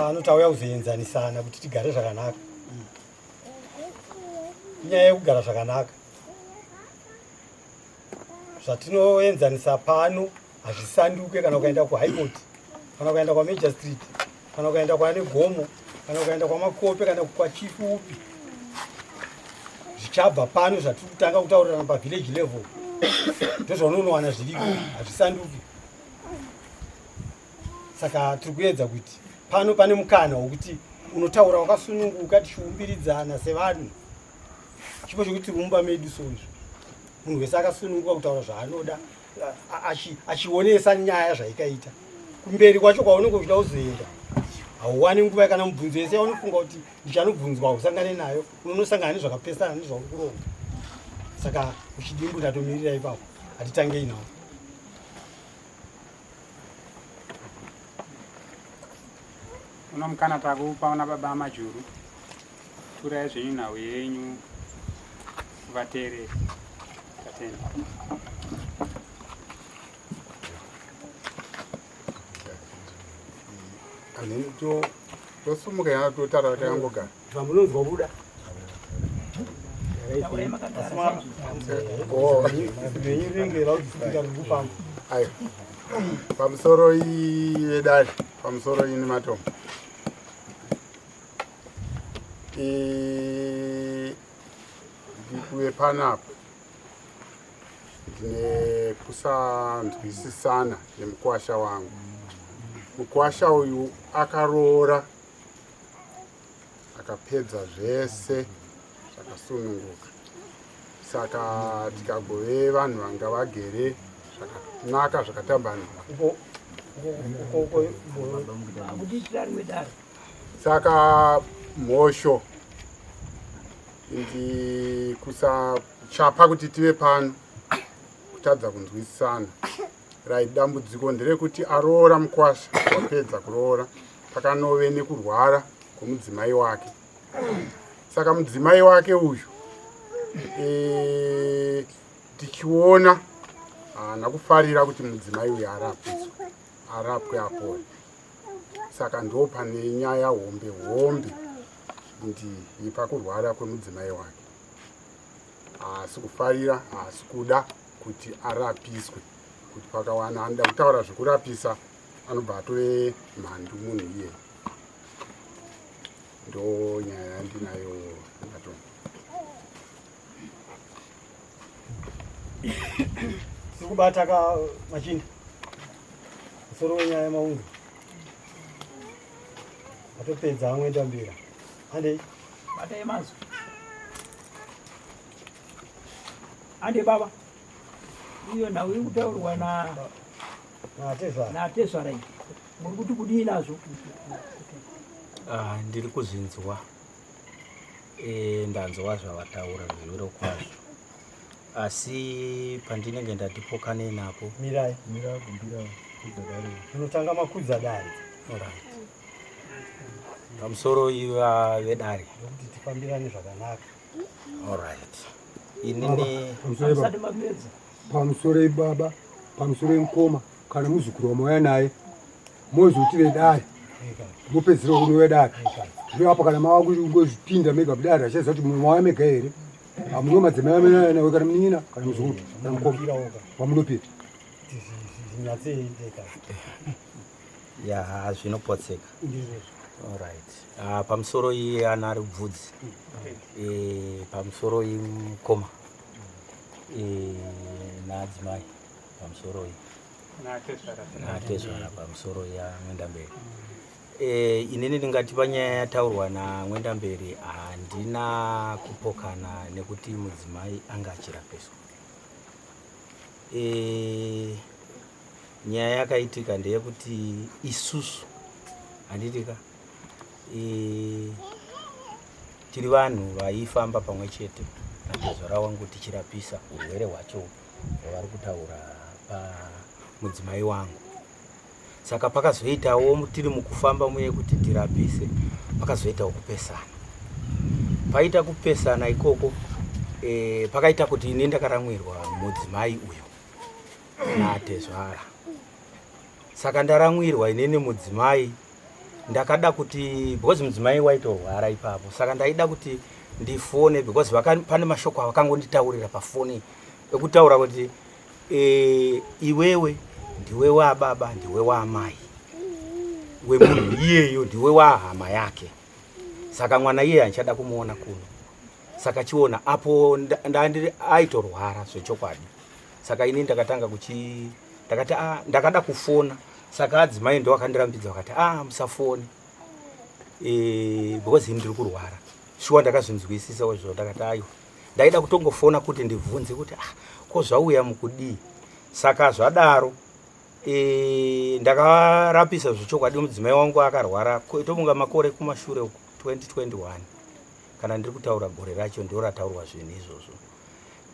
anotauya kuzoenzanisana kuti tigare zvakanaka. Nyaya yekugara zvakanaka. Zvatinoenzanisa pano hazvisanduke kana ukaenda kuHigh Court, kana ukaenda kwaMajor Street, kana ukaenda kwaane Gomo, kana ukaenda kwaMakope, kana kwachief upi. Zvichabva pano zvatiri kutanga kutaurirana pavillage level ndozvaunowana zviriko, hazvisanduki. Saka tiri kuedza kuti pano pane mukana wokuti unotaura wakasununguka tichiumbiridzana sevanhu. Chipo chokuti mumba medu soizvo munhu wese akasununguka kutaura zvaanoda, achionesa nyaya zvaikaita. Kumberi kwacho kwaunenge uchida kuzoenda hauwani nguva kana mubvunzo yese yaunofunga kuti ndichanobvunzwa usangane nayo, unonosangana nezvakapesana nezvauri kuronga. Saka uchidimbu tatomirira ipapo, hatitangei nawo. Unomkana takupa una baba amajuru turai zvenyu nhau yenyu vateereri tatenda. Anini tosumuka yana totara takangogara. Zvamunonzwa buda. Ayo. Pamusoro yedari, pamusoro ini matombo. Ndikuwe panapo ndine kusanzwisisana nemukwasha wangu. Mukwasha uyu akaroora akapedza zvese zvakasununguka. Saka tikagove vanhu vanga vagere zvakanaka zvakatambanuka. Saka mhosho ndi kusachapa kuti tive pano kutadza kunzwisisana. Rai dambudziko nderekuti aroora mukwasha, wapedza kuroora pakanove nekurwara kwomudzimai wake. Saka mudzimai wake uyu tichiona haana kufarira kuti mudzimai uyu arapwe apore. Saka ndo pane nyaya hombe ndi pakurwara kwemudzimai wake. Haasi kufarira, haasi kuda kuti arapiswe. Kuti pakawana anoda kutaura zvekurapisa anobva atove mhandu munhu iye. Ndo nyaya yandinayo matombo. Sikubata ka machinda musoro wenyaya yemaungo atopedza amwenda mbira andei bata yemazo ande baba iyo nhau iri kutaurwa natezvara iyi muri kuti kudii nazvo? Ndiri kuzinzwa ndanzwa zvavataura zviro kwazvo, asi pandinenge ndatipokane napo mirai unotanga makudza dari pamusoro iva vedare kuti tifambirane zvakanaka. Alright, inini pamusoro ibaba, pamusoro imukoma kana muzukuru wamauya naye mozoti vedare mopedzisira kuno vedare zvino apa kana mava kungozvipinda mega kudare achaziva kuti mauya mega here hamuno madzimai amenaya nawe kana munin'ina kana muzukuru kana mukoma wamunopinda ya zvinopotseka. Alright, pamusoro iye ana ari bvudzi, pamusoro imukoma naadzimai, pamusoro natezvara pamusoro yaMwenda Mberi. Inini ndingati panyaya yataurwa naMwenda Mberi handina kupokana nekuti mudzimai anga achirapiswa. Nyaya yakaitika ndeyekuti isusu handitika tiri vanhu vaifamba pamwe chete natezvara wangu tichirapisa urwere hwacho hwavari kutaura pamudzimai wangu. Saka pakazoitawo tiri mukufamba muye kuti tirapise, pakazoitawo kupesana. Paita kupesana ikoko pakaita kuti ine ndakaramwirwa mudzimai uyu natezvara. Saka ndaramwirwa inene mudzimai ndakada kuti because mudzimai waitorwara ipapo, saka ndaida kuti ndifone because pane mashoko avakangonditaurira pafoni ekutaura kuti iwewe ndiwe wababa, ndiwe waamai, wemunhu iyeyo ndiwe wahama yake. Saka mwana iye anchada kumuona kuno, saka chiona apo aitorwara zvechokwadi. Saka ini ndakatanga ndakati ndakada kufona, saka adzimai ndo vakandirambidza vakati musafone because ini ndiri kurwara. Shuwa ndakazvinzwisisa izvo, ndakati aiwa ndaida kutongofona kuti ndibvunze kuti ko zvauya mukudii. Saka zvadaro ndakarapisa zvechokwadi. Mudzimai wangu akarwara tomunga makore kumashure 2021 kana ndiri kutaura gore racho ndo rataurwa zvinhu izvozvo.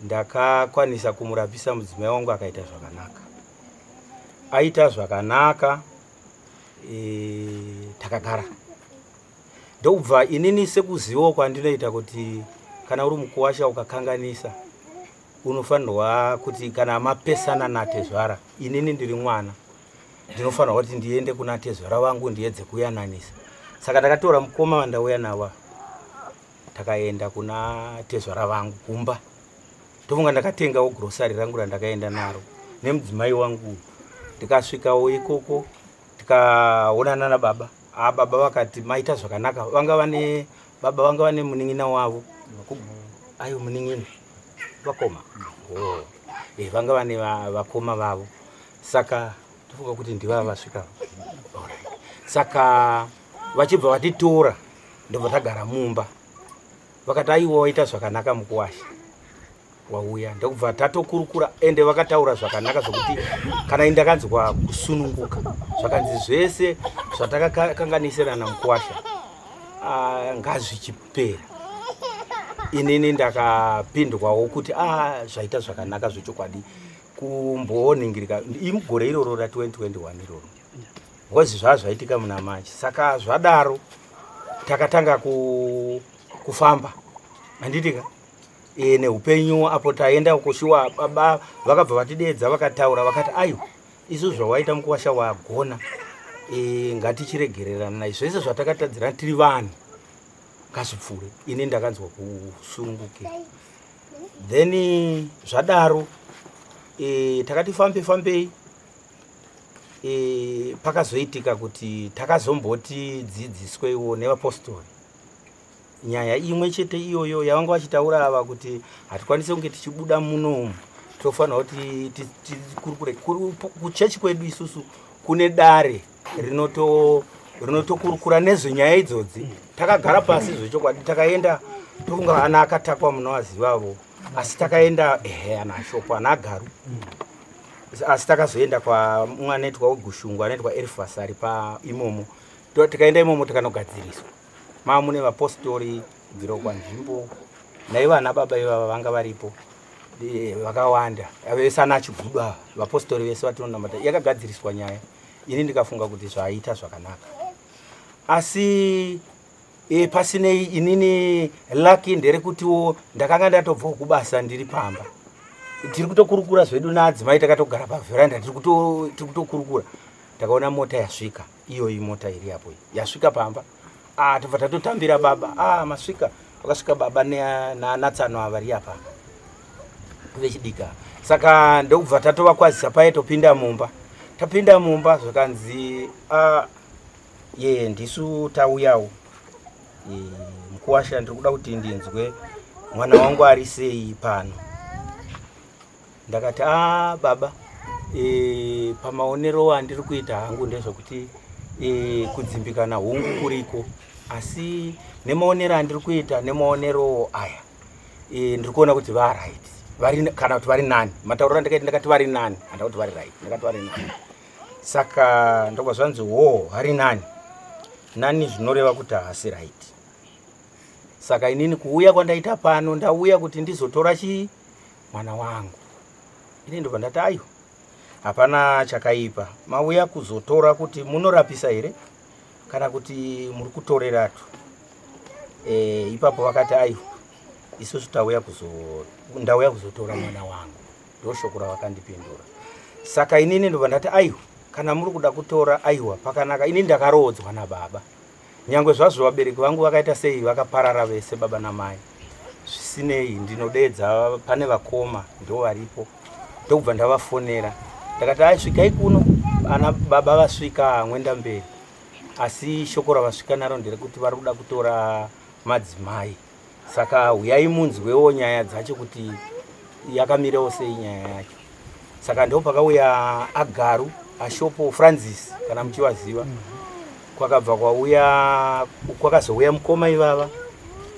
Ndakakwanisa kumurapisa mudzimai wangu akaita zvakanaka, aita zvakanaka. Takagara ndobva inini sekuzivawo kwandinoita kuti kana uri mukuwasha ukakanganisa unofanirwa kuti kana mapesana naTezvara, inini ndiri mwana ndinofanirwa kuti ndiende kuna Tezvara wangu ndiedze kuyananisa. Saka ndakatora mukoma wandauya nawa takaenda kuna Tezvara vangu kumba. Ndofunga ndakatengawo grocery rangu randakaenda naro nemudzimai wangu. Ndikasvikawo ikoko tikaonana nababa. Baba vakati maita zvakanaka. Baba vanga vane munin'ina wavo. Ayo munin'ina vakoma. Vanga vane vakoma vavo. Saka tofunga kuti ndivava vasvika. Saka vachibva vatitora ndobva tagara mumba. Vakati aiwa waita zvakanaka mukuwasha wauya. Ndokubva tatokurukura ende vakataura zvakanaka zvokuti kana ndakanzwa kusununguka zvakanzi zvese zvatakakanganisirana mukuwasha ngazvichipera. Inini ndakapindwawo kuti zvaita zvakanaka zvechokwadi kumboningirika imugore iroro ra2021 iroro ngozi zvaitika muna Machi. Saka zvadaro takatanga kufamba handitika neupenyu apo taenda kushuwa. Baba vakabva vatidedza vakataura vakati ayo isu zvawaita mukuwasha wagona, ngatichiregererana naizvo zvese zvatakatadzira tiri vanhu ngazvipfuure. ini ndakanzwa kusunungukira. Then zvadaro takati fambei pakazoitika kuti takazomboti dzidziswewo nevapostori nyaya imwe chete iyoyo yavanga vachitaura ava kuti hatikwanise kunge tichibuda munomu, tofanira kuti tikurukure. Kuchechi kwedu isusu kune dare rinotokurukura nezvenyaya idzodzi. Takagara pasi zvechokwadi, takaenda tofunga ana akatakwa munovazivavo, asi takaenda ana ashopo ana agaru, asi takazoenda kwa mumwe anoitwa weGushungu anoitwa Elfas ari imomo. Tikaenda imomo tikanogadziriswa mune vapostori kubvira kwanzvimbo naivo ana baba ivava vanga varipo vakawanda vese ana achigudwa vapostori vese vatinonamata. Yakagadziriswa nyaya. ini ndikafunga kuti zvaiita zvakanaka, asi pasinei inini lucky nderekutiwo ndakanga ndatobvawo kubasa ndiri pamba. Tiri kutokurukura zvedu naadzimai takatogara pavheranda tiri kutokurukura. Takaona mota yasvika, iyoyi mota iri apo yasvika pamba. Tobva tatotambira baba. Masvika. Vakasvika baba natsano avari apa vechidika. Saka ndokubva tatovakwazisa paye topinda mumba. Tapinda mumba zvakanzi ndisu tauyawo mukuwasha ndiri kuda kuti ndinzwe mwana wangu ari sei pano. Ndakati baba pamaonero andiri kuita hangu ndezvokuti kudzimbikana hungu kuriko, asi nemaonero andiri kuita nemaonero aya ndiri kuona kuti right kana kuti vari nani. Matauriro ndakati vari nani, handa kuti vari right, ndakati vari nani. Saka ndokubva zvanzi hari nani zvinoreva kuti hasi right. Saka inini kuuya kwandaita pano ndauya kuti ndizotora mwana wangu. Ini ndobva ndati ayo hapana chakaipa, mauya kuzotora kuti munorapisa here kana kuti muri kutoreratu. Ipapo vakati ayo isusu ndauya kuzotora mwana wangu. Ndoshoko ravakandipindura. Saka inini ndobva ndati ayo kana muri kuda kutora aiwa pakanaka ini ndakarodzwa nababa nyangwe zvazvo vabereki vangu vakaita sei vakaparara vese baba namai zvisinei ndinodedza pane vakoma ndo varipo ndokubva ndavafonera ndakati aisvikai kuno ana baba vasvika mwenda mberi asi shoko ravasvika naro nderekuti vari kuda kutora madzimai saka uyai munzwewo nyaya dzacho kuti yakamirawo sei nyaya yacho saka ndo pakauya Agaru Ashopo Francis kana muchivaziva kwakabva kwakazouya mukoma ivava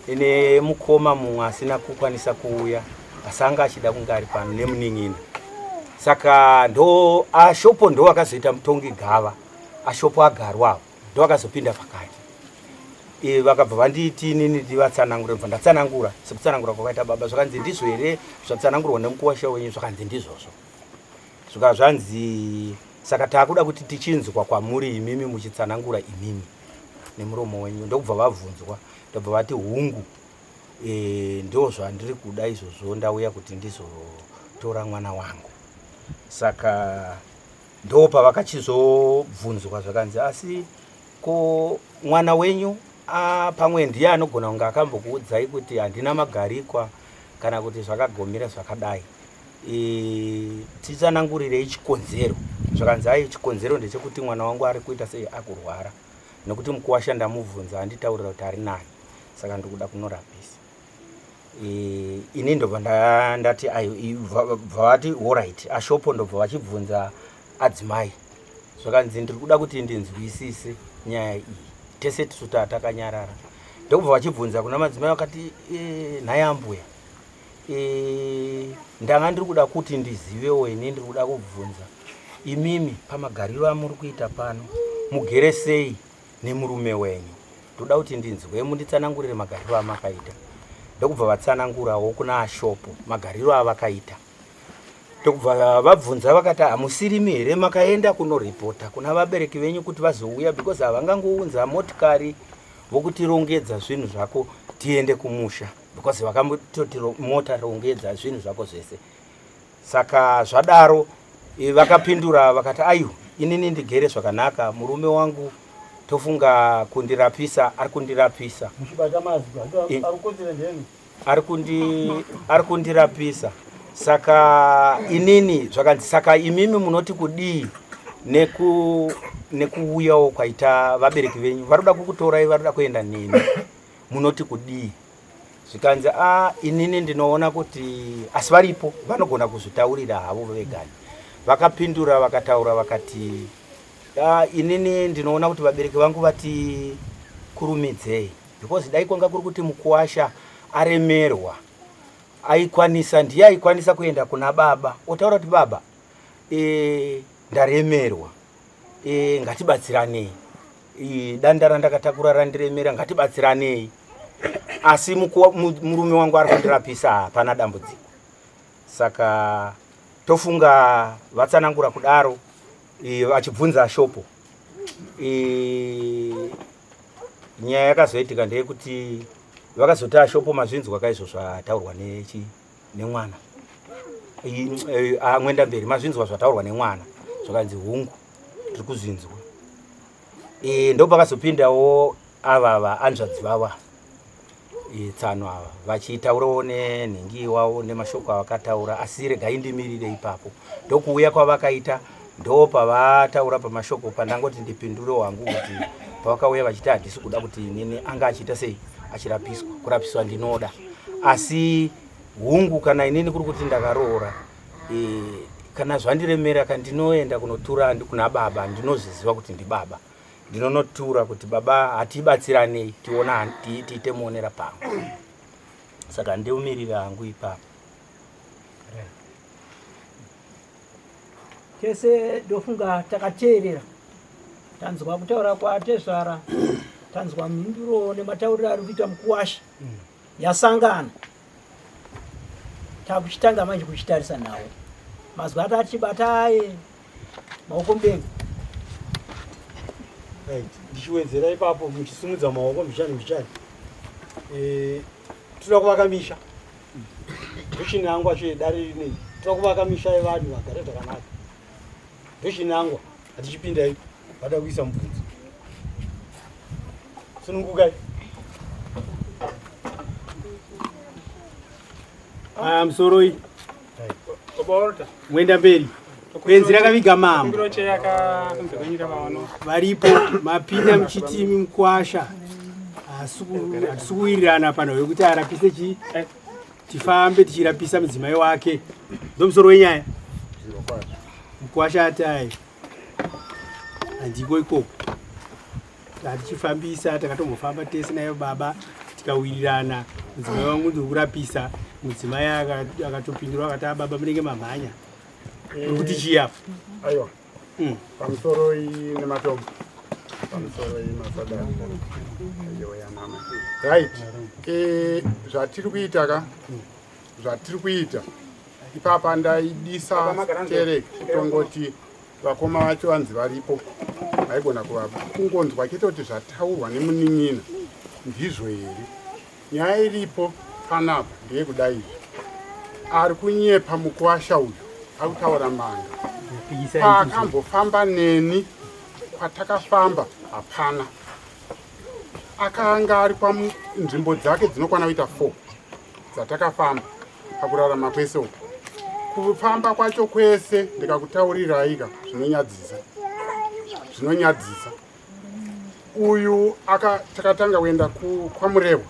ine mukoma mumwe asina kukwanisa kuuya asanga achida kunge ari pano nemunin'ina saka ndo Ashopo ndo akazoita mutongi gava Ashopo Agaru avo ndo akazopinda pakati vakabva vanditi inini ndivatsanangure mva ndatsanangura sekutsanangura kwakaita baba zvakanzi ndizvo here zvatsanangurwa nemukuwasha wenyu zvakanzi ndizvozvo zvika zvanzi saka taakuda kuti tichinzwa kwamuri imimi muchitsanangura imimi nemuromo wenyu ndokubva vabvunzwa ndobva vati hungu ndo zvandiri kuda izvozvo ndauya kuti ndizotora mwana wangu saka ndo pavakachizobvunzwa zvakanzi asi ko mwana wenyu pamwe ndiye anogona kunge akambokuudzai kuti handina magarikwa kana kuti zvakagomera zvakadai titsanangurirei chikonzero zvakanzi ai chikonzero ndechekuti mwana wangu ari kuita sei akurwara nekuti mukuwasha ndamubvunza anditaurira kuti ari nani saka ndikuda kunorapisa ini ndobva ndati vati alright Ashopo ndobva vachibvunza adzimai zvakanzi ndiri kuda kuti ndinzwisise nyaya iyi tese tisu takanyarara ndokubva vachibvunza kuna madzimai vakati nhai ambuya ndanga ndiri kuda kuti ndizivewo ini ndiri kuda kubvunza imimi pamagariro amuri kuita pano mugere sei nemurume wenyu ndoda kuti ndinzwe munditsanangurire magariro amakaita ndokubva vatsanangurawo kuna Ashopo magariro avakaita ndokubva vabvunza vakati hamusirimi here makaenda kunoripota kuna vabereki venyu kuti vazouya because havangangounza motikari vokutirongedza zvinhu zvako tiende kumusha because vakambototi mota rongedza zvinhu zvako zvese saka zvadaro vakapindura vakati ayo inini ndigere zvakanaka murume wangu tofunga kundirapisa ari kundirapisa ari kundirapisa saka inini zvakanzi saka imimi munoti kudii nekuuyawo kwaita vabereki venyu varuda kukutorai varuda kuenda nini munoti kudii zvikanzi inini ndinoona kuti asi varipo vanogona kuzvitaurira havo vegani vakapindura vakataura vakati inini ndinoona kuti vabereki vangu vati kurumidzei because dai kwanga kuri kuti mukuwasha aremerwa ndiye aikwanisa kuenda kuna baba otaura kuti baba ndaremerwa ngatibatsiranei danda randakatakura randiremera ngatibatsiranei asi murume wangu ari kundirapisa hapana dambudziko saka tofunga vatsanangura kudaro vachibvunza Ashopo nyaya yakazoitika ndeyekuti vakazoti Ashopo mazvinzwa kaizvo zvataurwa nemwana mwenda mberi mazvinzwa zvataurwa nemwana zvakanzi hungu tiri kuzvinzwa ndo pakazopindawo ava anzvadzi vava tsano ava vachitaurawo nenhingi iwavo nemashoko avakataura asi regai ndimirire ipapo ndokuuya kwavakaita ndo pavataura pamashoko pandangoti ndipindure wangu kuti pavakauya vachiti handisi kuda kuti nini anga achiita sei achirapiswa kurapiswa ndinoda asi hungu kana inini kuri kuti ndakaroora kana zvandiremera kandinoenda kunotura kuna baba ndinozviziva kuti ndibaba ndinonotura kuti baba hatibatsiranei tiona tiite muonera pamwe saka ndeumirira hangu ipapo tese ndofunga takateerera tanzwa kutaura kwatezvara tanzwa mhinduro nematauriro ari kuita mukuwasha yasangana takuchitanga manje kuchitarisa nawo mazwi atatibatai maoko mbengu ndichiwedzera ipapo muchisimudza maoko mbichani toda kuvaka misha ndochinangwa chedare rinei toda kuvaka misha yevanhu vagare zvakanaka ndochinangwa atichipinda ipo vada kuisa mubvunzo sununguka musoro mwenda mberi kwenzi rakaviga mambo varipo mapinda muchitimi mukwasha hatisi kuwirirana pano wekuti arapise chi tifambe tichirapisa mudzimai wake ndomusoro wenyaya mukwasha atai handiko ikoko hatichifambisa takatombofamba tese nayo baba tikawirirana mudzimai wangu ndiri kurapisa mudzimai akatopindura akati baba munenge mamhanya nokuti chiyapo aiwa pamusoro nematombo pamusoro masadari yoyanama right zvatiri kuita ipapa ndaidisa tereke tongoti vakoma vacho vanzi varipo vaigona kungonzwa chete kuti zvataurwa nemunin'ina ndizvo here nyaya iripo panapa ndeyekudai ari kunyepa mukuwasha uyu ari kutaura manga paakambofamba neni kwatakafamba hapana akanga ari panzvimbo dzake dzinokwana kuita 4 dzatakafamba pakurarama kwese uku kufamba kwacho kwese ndikakutauriraika zvinonyadzisa uyu takatanga kuenda kwamurewa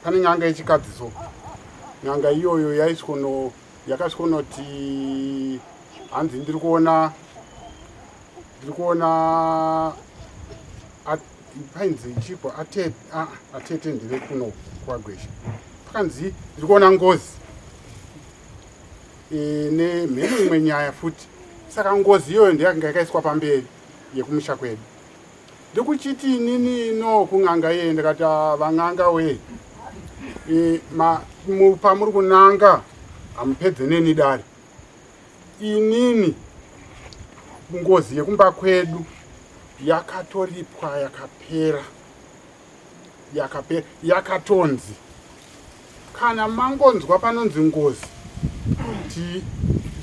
pane nyanga yechikadziso nyanga iyoyo yakasvikonoti hanzi ndiri kuona painzi chipo atete ndiri kuno kwagwesha pakanzi ndiri kuona ngozi nemheni imwe nyaya futi saka ngozi iyoyo ndeyanga yakaiswa pamberi yekumusha kwedu ndikuchiti inini no kung'anga yeye ndikati vang'anga we pamuri kunanga hamupedze neni dare inini ngozi yekumba kwedu yakatoripwa yakatonzi kana mangonzwa panonzi ngozi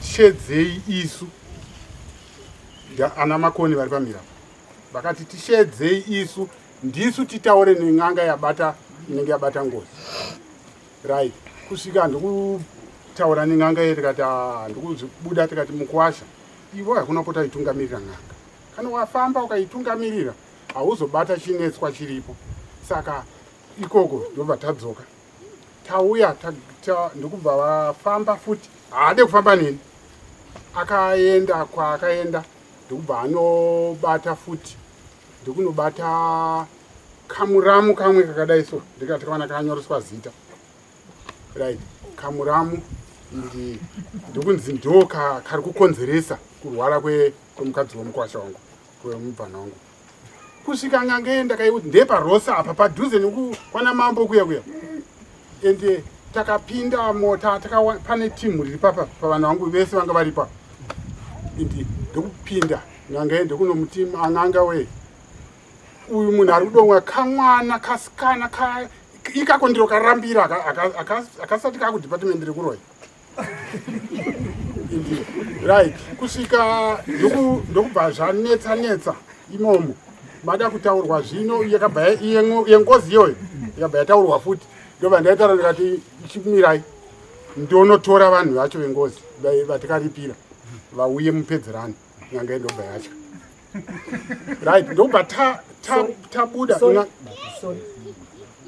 tishedzei isu ana makoni vari pamira vakati tishedzei isu ndisu titaure neng'anga inenge yabata ngozi right kusvika ndikutaura neng'anga ye tikati ndikubuda tikati mukwasha ivo hakuna pota itungamirira ng'anga kana wafamba ukaitungamirira hauzobata chinetswa chiripo saka ikoko ndobva tadzoka tauya ndikubva vafamba futi haade kufamba neni akaenda kwaakaenda ndikubva anobata futi ndikunobata kamuramu kamwe kakadai so ndikati kawana kanyoreswa zita right kamuramu ndikunzi ndo kari kukonzeresa kurwara kwemukadzi womukwasha wangu kwemubvana wangu kusvika ng'anga ndakaiuti ndeparosa apa padhuze nekukwana mambo kuya ende takapinda mota pane timu riri papa pavanhu vangu vese vanga vari pa indi ndokupinda ng'anga ndekunomutima ang'anga we uyu munhu ari kudomwa kamwana kasikana ikako ndiro karambira akasati kakudepartment rekuroi right kusvika ndokubva zvanetsanetsa imomo mada kutaurwa zvino yengozi iyoyo yakabva yataurwa futi ndobva ndaitaura ndikati ichimirai ndonotora vanhu vacho vengozi vatikaripira vauye mupedzerano nyanga ndobva yatya right ndobva tabuda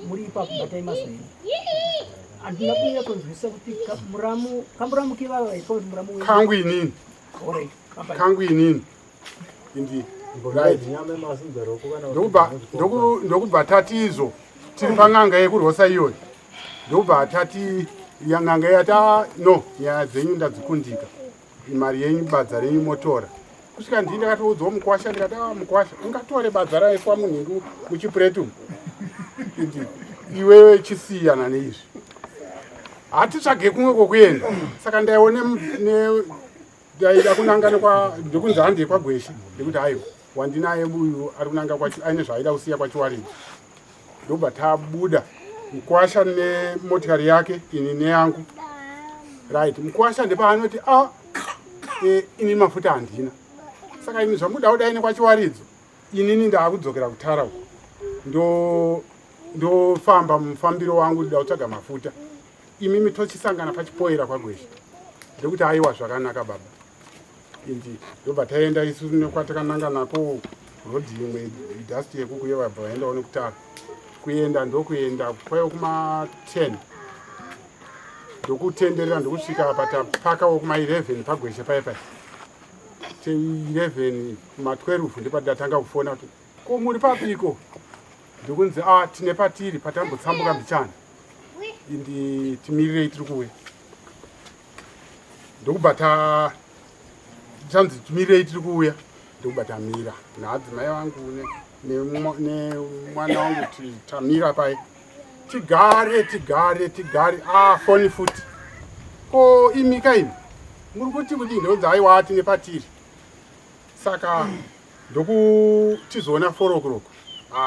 muri ipapo batai mazwini handina kunyanya kunzwisa kuti kamuramu kivava ikoti muramu kangu inini indi ndokubva tati izvo tiri pang'anga yekurwosa iyoyo ndokubva tati ng'anga yata no nyaya dzenyu ndadzikundika mari yenyu badza renyu motora kusvika ndii ndakatoudzwa mukwasha ndikati mukwasha ungatore badza raiswa munhingu muchipuretumu indi iwewe chisiyana neizvi hatitsvage kumwe kwokuenda saka ndaione ndaida kunanga ndekunzi handei kwagwesha ndekuti haiwa wandinaye uyu ari kunanga aine zvaaida kusiya kwachiwaridzi ndobva tabuda mukwasha nemotikari yake ini neyangu right mukwasha ndepaanoti ini mafuta handina saka ini zvamuda kudai nekwachiwaridzo inini ndaakudzokera kutara uko ndofamba mufambiro wangu ndida kutsvaga mafuta imimi tochisangana pachipoera kwagwesha ndekuti aiwa zvakanaka baba indi ndobva taenda isu nekwatakananga nako rodhi imwe dhasti yekukuye vabva vaendawo nekutara kuenda ndokuenda kwaiwo kuma10 ndokutenderera ndokusvika patapakawo kuma11 pagwesha paipai 11 kuma12 ndipadatanga kufona kuti ko muri papiko ndokunzi tine patiri patambotsambuka mbichana indi timirirei tiri kuuya ndokubva chanzi timirirei tiri kuuya ndokubva tamira naadzimai vangu nemwana wangu tamira pai tigare foni futi ko imika imi muri kuti kudii ndonzi aiwa tine patiri saka ndokutizoona 4 o'clock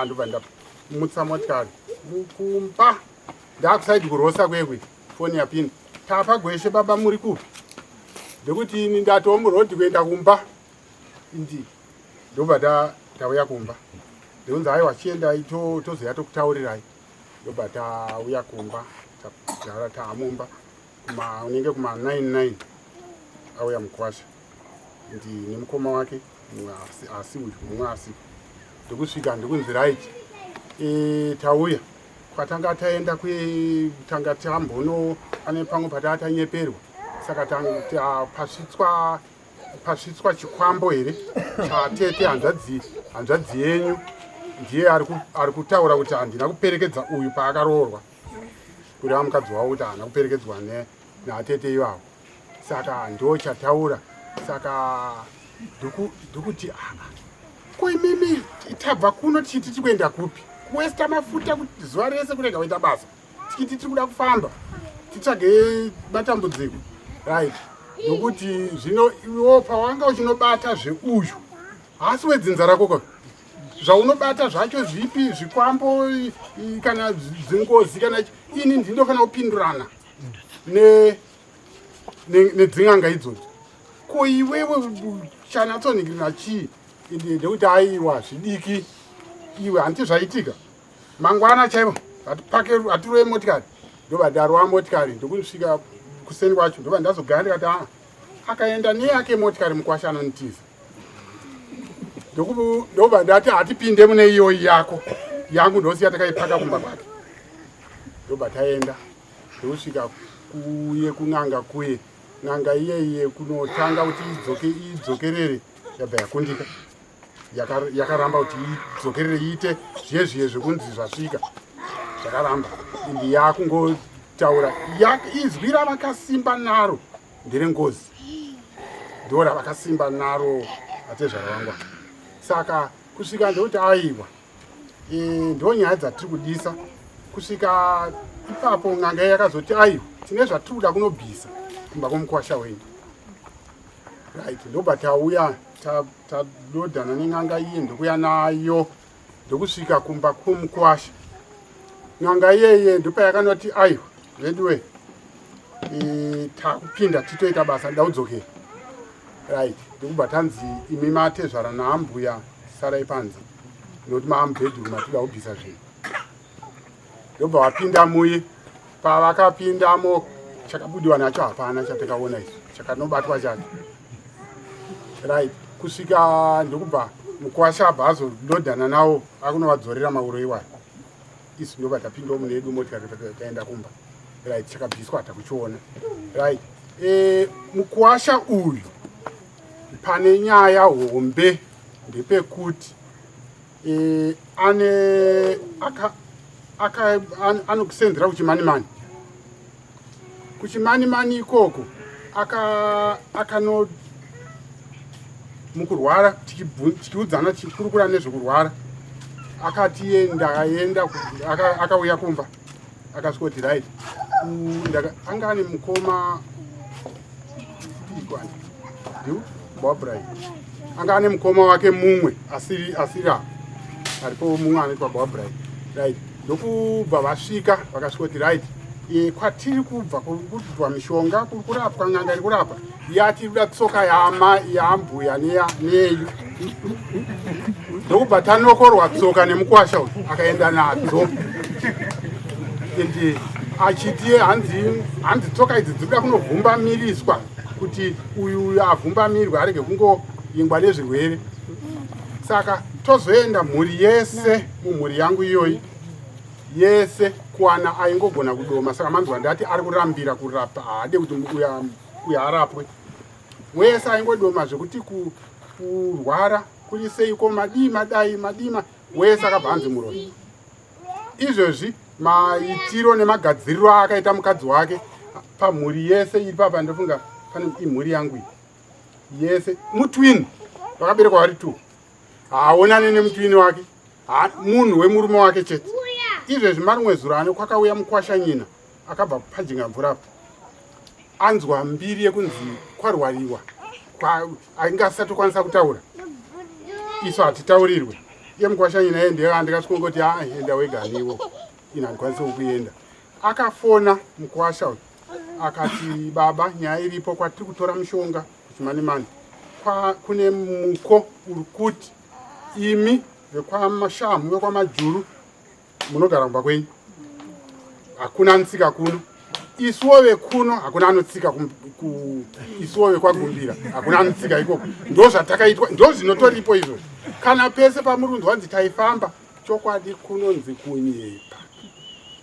ndobva ndamutsa motikari mukumba ndakusaidi kurosa kwekwe foni yapinda tapagweshe baba muri kupi ndekuti ini ndatowo murodhi kuenda kumba indi ndobva tauya kumba ndonzi aiwa chiendai tozoya tokutaurirai ndobva tauya kumba tagara taamumba unenge kuma99 auya mukwasha ndi nemukoma wake asi uyu mumwe asi ndokusvika ndokunzi raiti tauya kwatanga taenda kutanga tambono ane pamwe patatanyeperwa saka pasvitswa chikwambo here chatete hanzvadzi yenyu ndiye ari kutaura kuti handina kuperekedza uyu paakaroorwa kureva mukadzi wavo kuti haana kuperekedzwa naatete ivavo saka ndo chataura saka ndokuti ko imimi tabva kuno tichiti tiri kuenda kupi kuwesta mafuta kuti zuva rese kurega kuita basa tichiti tiri kuda kufamba titsvage matambudziko right nokuti zvino iwo pawanga uchinobata zveuyu hasi wedzinza rako ko zvaunobata zvacho zvipi zvikwambo kana dzingozi kana ini ndinofanira kupindurana nedzin'anga idzodzo ko iwewe chanatsoningirira chii ndekuti aiwa zvidiki iwe handiti zvaitika mangwana chaivo hatirove motikari ndobva ndarova motikari ndokusvika kuseni kwacho ndobva ndazogara ndikati akaenda neyake motikari mukwasha anonitiza ndobva ndati hatipinde mune iyoyi yako yangu ndosiya takaipaka kumba kwake ndobva taenda ndokusvika kuye kun'anga kuye n'anga iyeiye kunotanga kuti idzokerere yabva yakundika yakaramba kuti idzokerere iite zviye zvekunzi zvasvika zvakaramba indi yakungotaura izwi ravakasimba naro nderengozi ndo ravakasimba naro atezvaravangwa saka kusvika ndokuti aiwa ndo nyaya dzatiri kudisa kusvika ipapo n'anga yakazoti aiwa tine zvatiri kuda kunobvisa kumba kwomukwasha wenyu right ndobva tauya tadodhana nen'anga iye ndokuya nayo ndokusvika kumba kwomukwasha n'anga iyeye ndopayakanoti aiwa veduwe takupinda titoita basa ndaudzokera right ndokubva tanzi imi matezvara naambuya sarai panze nokuti maamubhedhuru matoda kubvisa zvinhu ndobva vapinda muye pavakapindamo chakabudiwa nacho hapana chatakaona izvo chakanobatwa chacho right kusvika ndokubva mukwasha abva azododhana nawo akunovadzorera mauro iwayo isu ndobva tapindawo mune edu motikari taenda kumba right chakabviswa hatakuchiona right mukwasha uyu pane nyaya hombe ndepekuti anokusenzera kuchimanimani ikoko mukurwara tichiudzana tichikurukura nezvekurwara akati ye ndakaenda akauya kumba akasvika right anga ane mukoma Bobrai anga ane mukoma wake mumwe asiri aripo mumwe anoitwa Bobrai right ndokubva vasvika vakasvika right kwatiri kubva kurikudwa mishonga kuri kurapwa n'anga iri kurapa yati da tsoka yambuya neyu ndokubva tanokorwa tsoka nemukwasha uyu akaenda nadzo ende achiti hanzi tsoka idzi dzikuda kunovhumbamiriswa kuti uyu avhumbamirwe arege kungoingwa nezvirwere. Saka tozoenda mhuri yese mumhuri yangu iyoyi yese kuwana aingogona kudoma. Saka manzwa ndati ari kurambira kurapa, haade kuti uya arapwe. Wese aingodoma zvekuti kurwara kuri seiko madima wese akabva anzi muroyi. Izvozvi maitiro nemagadziriro akaita mukadzi wake pamhuri yese iri papa ndofunga pane imhuri yangu yese mutwini vakaberekwa vari 2 haonane nemutwini wake munhu wemurume wake chete. Izvezvi marimwe zurano kwakauya mukwashanyina akabva pajinga mvurapo anzwa mbiri yekunzi kwarwariwa ainge asatokwanisa kutaura isu hatitaurirwe iye mukwashanyina endeka ndikatongoti enda weganiwo ina ndikwanise kuenda. Akafona mukwasha akati baba nyaya iripo kwatiri kutora mushonga kuchimanimani kune muko uri kuti imi vekwamashamu vekwamajuru munogara kumba kwenyu hakuna anotsika kuno, isuwo vekuno hakuna anotsika isuwo vekwagumbira hakuna anotsika ikoko. Ndo zvatakaitwa, ndo zvinotoripo izvo. Kana pese pamurunzi wanzi taifamba chokwadi kunonzi kunyepa.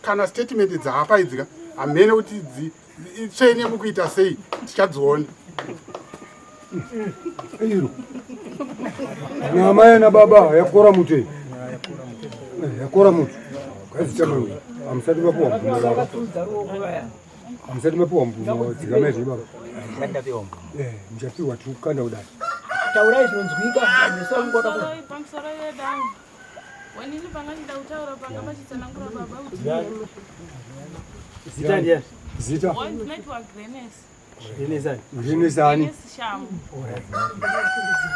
Kana statement dzahapa idzika hamene kuti tsvene mukuita sei tichadziona. iro namai nababa yakora mutu yakora mutu kazichama amusati mapuwa mbuno baba amusati mapuwa mbuno dzikamezi baba mchapiwa tukanda udani taurai zvinonzwika nesangota kuti pamusoro yedangu wanini pangachida kutaura panga pachitsanangura baba kuti Zita ndiye? Zita? ndinoitwa Grenes. Grenesani? Shamu.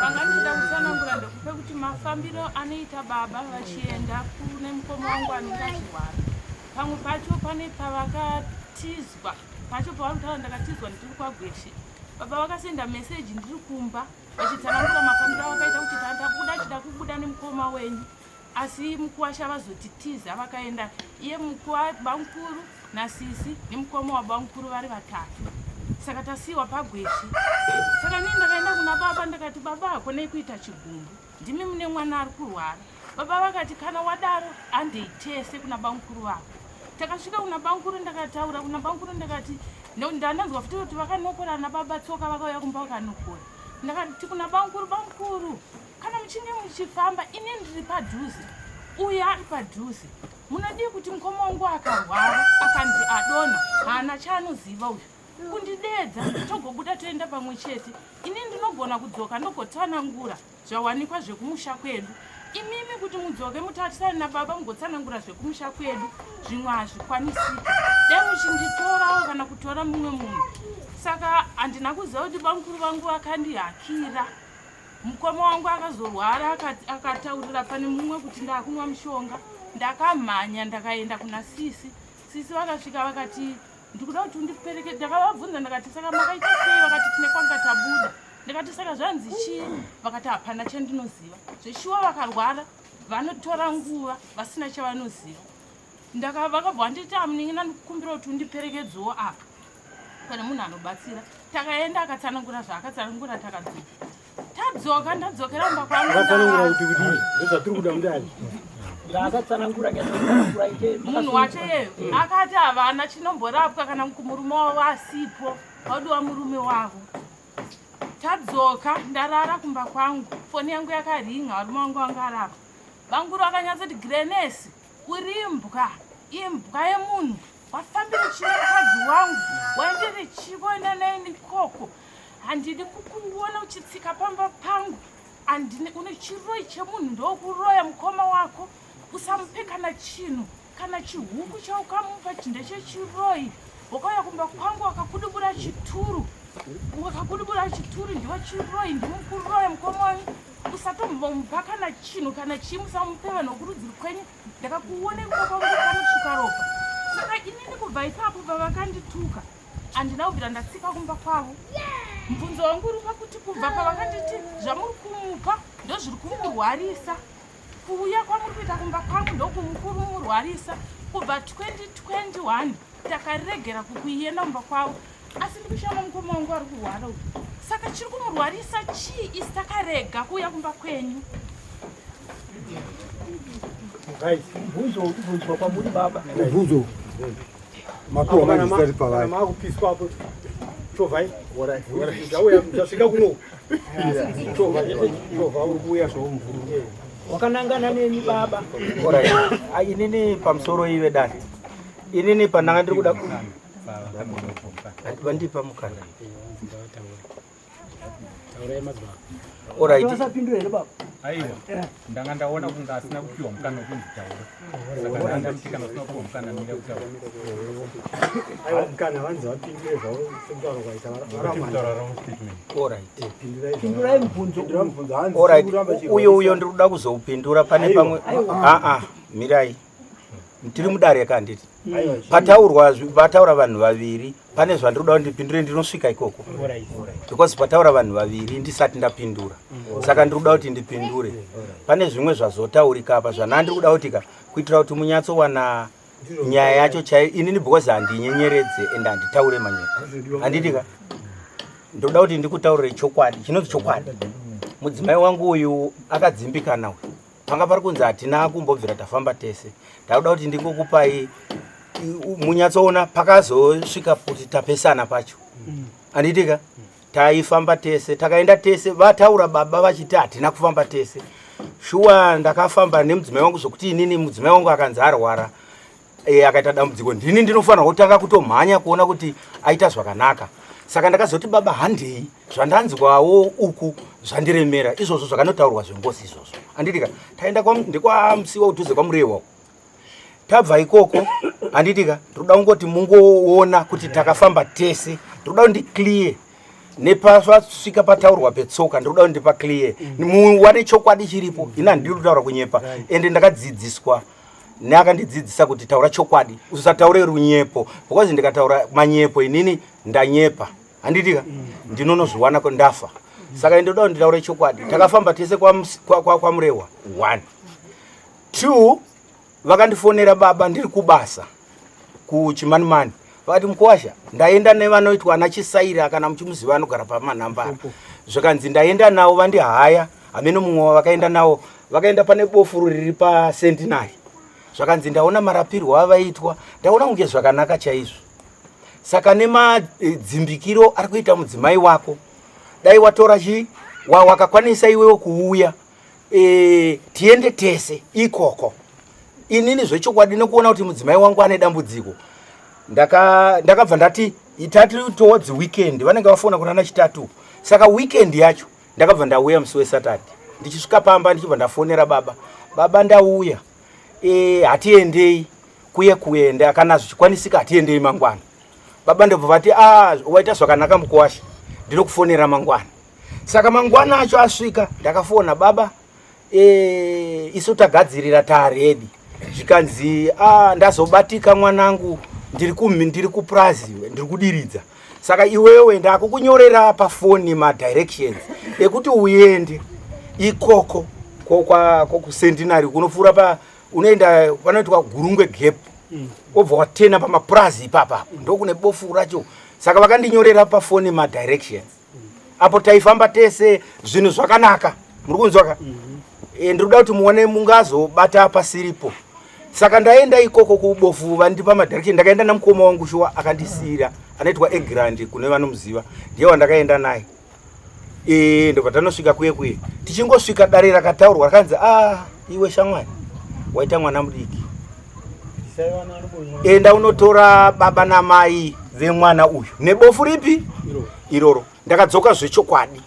Pangachida kutsanangura ndekupe kuti mafambiro anoita baba vachienda kune mukoma wangu anenge achirwara. Pamwe pacho pane pavakatizwa, pacho pavarikutaura ndakatizwa ndiri kwaGweshe. Baba vakasenda meseji ndiri kumba vachitsanangura mafambiro avakaita kuti tatabuda chida kubuda nemukoma wenyu. Asi mukuwasha vazotitiza vakaenda iye mukuwa bankuru nasisi nemukoma wabankuru vari vatatu. Saka tasiwa paGweshe. Saka nini ndakaenda kuna baba ndakati baba akone kuita chigumbu. Ndimi mune mwana ari kurwara. Baba vakati kana wadaro andeitese kuna bankuru wako. Takasvika kuna bankuru ndakataura kuna bankuru ndakati ndandanzwa futi kuti vakanokora na baba tsoka vakauya kumba vakanokora. Ndakati kuna bankuru kana muchinge muchifamba ine ndiri padhuze uya ari padhuze munodii kuti mukoma wangu akarwara akanzi adona haana chaanoziva uyu kundidedza togobuda toenda pamwe chete ini ndinogona kudzoka ndogotsanangura zvawanikwa zvekumusha kwedu imimi kuti mudzoke mutatisane nababa mugotsanangura zvekumusha kwedu zvimwe hazvikwanisika dai muchinditorao kana kutora mumwe munhu. Saka handina kuziva kuti bankuru vangu vakandihakira. Mukoma wangu akazorwara akataurira pane mumwe kuti ndakumwa mushonga ndakamhanya ndakaenda kuna sisi vakasvika vakati ndikuda kuti undipereke. Ndakavabvunza ndakati saka makaita sei vakati tine kwanga tabuda. Ndakati saka zvanzi chii vakati hapana chandinoziva zveshuwa vakarwara vanotora nguva vasina chavanoziva. Vakabva nditi amuningina ndikukumbira kuti undiperekedzewo apa pane munhu anobatsira. Takaenda akatsanangura zvaakatsanangura takadzoka. Tadzoka ndadzokera mba kwangu. Akatsanangura kuti ndezvatiri kuda mundani. Akatsanangura munhu wacho yeyo akati havana chinomborapwa kana murume wavo asipo wadiwa murume wavo. Tadzoka ndarara kumba kwangu foni yangu yakaringa murume wangu wanga arapa. Bankuru akanyatsoti Grenes uri imbwa yemunhu wafambira chine mukadzi wangu waendere chikoenda naeni koko handidi kukuona uchitsika pamba pangu une chiroi chemunhu ndokuroya mukoma wako usamupe kana chinhu kana chihuku chaukamupa ndechechiroi. Wakauya kumba kwangu wakakudubura chituru ndiwo chiroi ndimukuroya mukoma wangu usatombomupa kana chinhu kana chimusamupe vanhu kurudziro kwenyu ndakakuone kumba kwangu kanosvika ropa Saka inini kubva ipapo pavakandituka handina kubvira ndatsika kumba kwavo. Mubvunzo wangu uri pakuti kubva pavakanditi zvamuri kumupa ndozviri kumurwarisa, kuuya kwamuri kuita kumba kwangu ndokumurwarisa. Kubva 2021 takaregera kukuenda kumba kwavo, asi ndikushama mukoma wangu ari kurwara uyu. Saka chiri kumurwarisa chii isi takarega kuuya kumba kwenyu? Mubvunzo kwamuri baba. Mubvunzo makuwa mazisati pavai makupiswa hapo chovhai ndauya ndasvika kuno chovha uri kuuya zvaumvuru Wakanangana neni baba. Inini pamusoro ive dani inini pandanga ndiri kuda vandipa mukana. Alright. Wasapindura here baba. Aiwa. Ndanga ndaona kunga asina kupiwa mukana kunzitaura. Saka ndamtika nasina kupiwa mukana nenda kutaura. aiwa mukana vanzi vapindure zvavo semutauro kwaita Kutaura statement. Alright. Pindurai mubvunzo. Alright. Uyo ndiri kuda kuzoupindura pane pamwe. Mirai. Tiri mudare kanditi. Pataura vanhu vaviri pane zvandiri kuda ndipindure ndinosvika ikoko. Because pataura vanhu vaviri ndisati ndapindura. Saka ndiri kuda kuti ndipindure. Pane zvimwe zvazotaurika apa zvanandiri kuda kutika kuitira kuti munyatsowana nyaya yacho chaiyo inini because handinyenyeredze ende handitaure manyepo. Handitika? Ndoda kuti ndikutaurire chokwadi, chinoti chokwadi. Mudzimai wangu uyu akadzimbikana uyu. Panga pari kunzi hatina kumbobvira tafamba tese. Ndakuda kuti ndingokupai munyatsoona pakazosvika kuti tapesana pacho. Handitika? Taifamba tese, takaenda tese, vataura baba vachiti hatina kufamba tese. Shuwa ndakafamba nemudzimai wangu zvokuti inini mudzimai wangu akanzi arwara. Akaita dambudziko ndini ndinofanira kutanga kutomhanya kuona kuti aita zvakanaka. Saka ndakazoti baba handei zvandanzwawo uku zvandiremera izvozvo zvakanotaurwa zvengosi izvozvo. Handitika? Taenda ndekwamusiwa udhuze kwamurewa. Tabva ikoko handitika? Ndoda kungoti mungoona kuti takafamba tese. Ndoda kuti ndiclear nepasvika pataurwa petsoka ndoda kuti ndipa clear. Muwane chokwadi chiripo. Ina ndiri kutaura kunyepa ende ndakadzidziswa neakandidzidzisa kuti taura chokwadi usataure runyepo because ndikataura manyepo inini ndanyepa. Handitika? Ndinonozviwana ndafa. Saka ndoda kuti nditaure chokwadi. Takafamba tese kwa murewa 1 2 vakandifonera baba ndiri kubasa kuchimanimani vakati Mukuwasha ndaenda nevanoitwa ana Chisaira kana muchimuziva vanogara pamanhamba zvakanzi ndaenda navo vandihaya hameno mumwe vakaenda navo vakaenda pane bofu riri paCentenary zvakanzi ndaona marapirwo avaitwa ndaona kunge zvakanaka chaizvo. Saka nemadzimbikiro ari kuita mudzimai wako dai watora wakakwanisa iwewe kuuya tiende tese ikoko. Inini zvechokwadi nekuona kuti mudzimai wangu ane dambudziko ndakabva ndati itatu towards weekend vanenge vafona kuna nachitatu. Saka weekend yacho ndakabva ndauya musi weSaturday ndichisvika pamba ndichibva ndafonera baba ndauya hatiendei kuenda kana zvichikwanisika hatiendei mangwana. Baba ndobva vati waita zvakanaka Mukuwasha ndinokufonera mangwana. Saka mangwana acho asvika ndakafona baba isu tagadzirira taaredi zvikanzi ndazobatika mwanangu ndiri kuprazi ndiri kudiridza. Saka iwewe ndakukunyorera pafoni madirections ekuti uende ikoko kuCentenary kunopfuura unoenda panoitwa Gurungwe Gap obva watena pamaprazi ipapa ndokune bofu racho. Saka vakandinyorera pafoni madirections apo taifamba tese zvinhu zvakanaka. Muri kunzwaka? Ndinoda kuti muone mungazobata pasiripo. Saka ndaenda ikoko kubofu vandipa madirection ndakaenda namukoma wangu Shuwa akandisira anoitwa Egrand kune vanomuziva ndiye wandakaenda naye. Ndobva tanosvika kuye tichingosvika dare rakataurwa rakanzi iwe shamwari waita mwana mudiki enda unotora baba namai vemwana uyu nebofu ripi iroro. Ndakadzoka zvechokwadi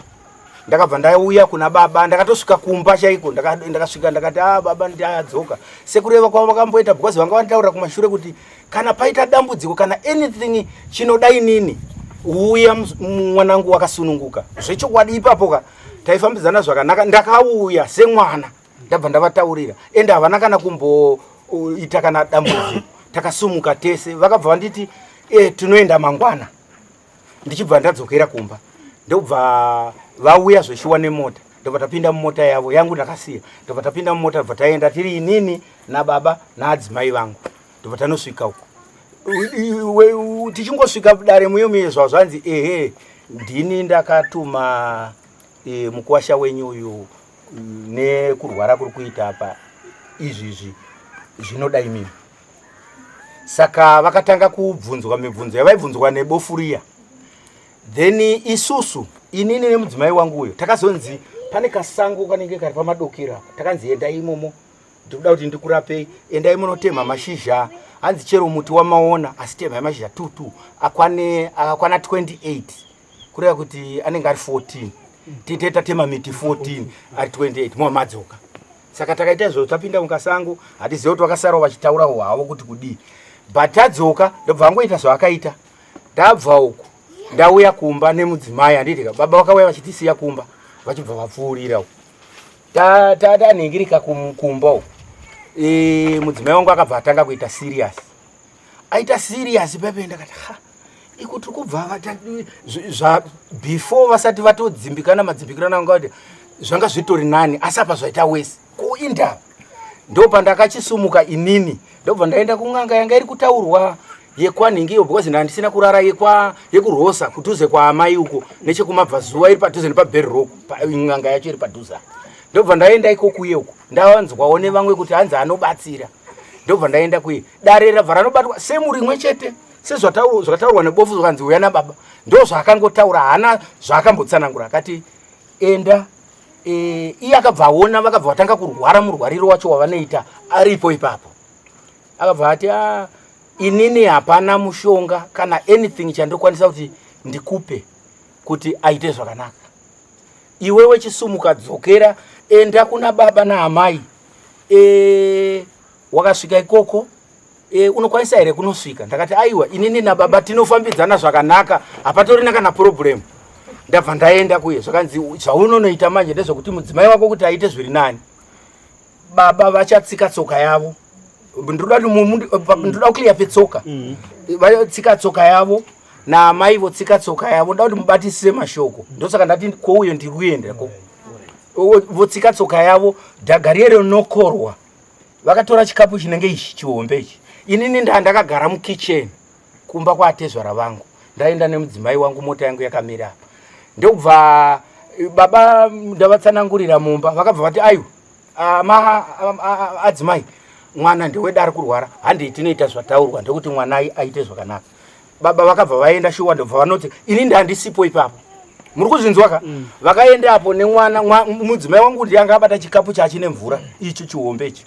ndakabva ndauya kuna baba ndakatosvika kumba chaiko ndakasvika ndakati baba ndadzoka sekureva kwavo vakamboita because vanga vanditaurira kumashure kuti kana paita dambudziko kana anything chinodai nini uya mwanangu wakasununguka. Zvechokwadi ipapoka taifambidzana zvakanaka ndakauya semwana ndabva ndavataurira ende havana kana kumboita kana dambudziko. takasumuka tese. Vakabva vanditi tinoenda mangwana. Ndichibva ndadzokera kumba. Ndobva vauya zveshuwa nemota. Ndobva tapinda mumota yavo, yangu ndakasiya. Ndobva tapinda mumota, ndobva taenda tiri inini nababa naadzimai vangu. Ndobva tanosvika uko. Tichingosvika dare muyo zvanzi ndini ndakatuma mukuwasha wenyu uyu nekurwara kuri kuita apa izvi zvinoda imimi. Saka vakatanga kubvunzwa mibvunzo yavaibvunzwa nebofuriya. Then isusu inini nemudzimai wangu uyo takazonzi pane kasango kanenge kari pamadokera. Takanzi endai imomo, ndikuda kuti ndikurapei, endai munotema mashizha. Hanzi chero muti wamaona asi tema mashizha tutu akwana 28. Kureva kuti anenge ari 14. Titeta tema miti 14 ari 28 mwamadzoka. Saka takaita izvo tapinda mukasango, hatizivi kuti vakasara vachitaura hwavo kuti kudii. But tadzoka ndobva vangoita zvavakaita. Tabva uku ndauya kumba nemudzimai, handiti baba vakauya vachitisiya kumba vachibva vapfuurira uku. Tanhingirika kumba uku. Mudzimai wangu akabva atanga kuita serious. Aita serious pepe ndakati ikuti kubva before vasati vatodzimbikana madzimbikirana ngati zvanga zvitori nani asi apa zvaita wese kuinda. Ndopa ndakachisumuka inini ndobva ndaenda kun'anga yanga iri kutaurwa yekwanhingiyo because ndandisina kurara yekurosa kudhuze kwa amai uko nechekumabvazuva iri padhuze nepaBerry Rock n'anga yacho iri padhuze. Ndobva ndaenda ikokuye uko ndawanzwawo nevamwe kuti hanzi anobatsira. Ndobva ndaenda kuye dare rabva ranobatwa semuri imwe chete sezvakataurwa nebofu zvakanzi uya nababa. Ndo zvaakangotaura, hana zvaakambotsanangura. Akati enda. Iye akabva aona vakabva vatanga kurwara murwariro wacho wavanoita aripo ipapo. Akabva ati inini hapana mushonga kana anything chandokwanisa kuti ndikupe kuti aite zvakanaka. Iwewe chisumuka dzokera enda kuna baba naamai. Wakasvika ikoko unokwanisa here kunosvika? Ndakati aiwa inini nababa tinofambidzana zvakanaka, hapatorina kana problem. Ndabva ndaenda kuye zvakanzi zvaunonoita manje ndezvokuti mudzimai wako kuti aite zviri nani. Baba vachatsika tsoka yavo. Ndoda kuclear petsoka. Vatsika tsoka yavo naamai votsika tsoka yavo. Ndoda kuti mubatisise mashoko. Ndosaka ndati kwouyo ndiri kuendako. Votsika tsoka yavo dhagariere rinokorwa. Vakatora chikapu chinenge ichi chihombe ichi. Inini ndakagara mukitchen kumba kwaatezvara vangu. Ndaenda nemudzimai wangu, mota yangu yakamira apa. Ndobva baba ndavatsanangurira mumba vakabva vati aiwa adzimai mwana ndeweda ari kurwara handi tinoita zvataurwa ndekuti mwana aite zvakanaka. Baba vakabva vaenda shuwa ndobva vanoti ini ndandisipo ipapo. Muri kuzvinzwaka? Vakaenda apo nemwana mudzimai wangu kuti yanga abata chikapu chachine mvura ichi chihombe ichi.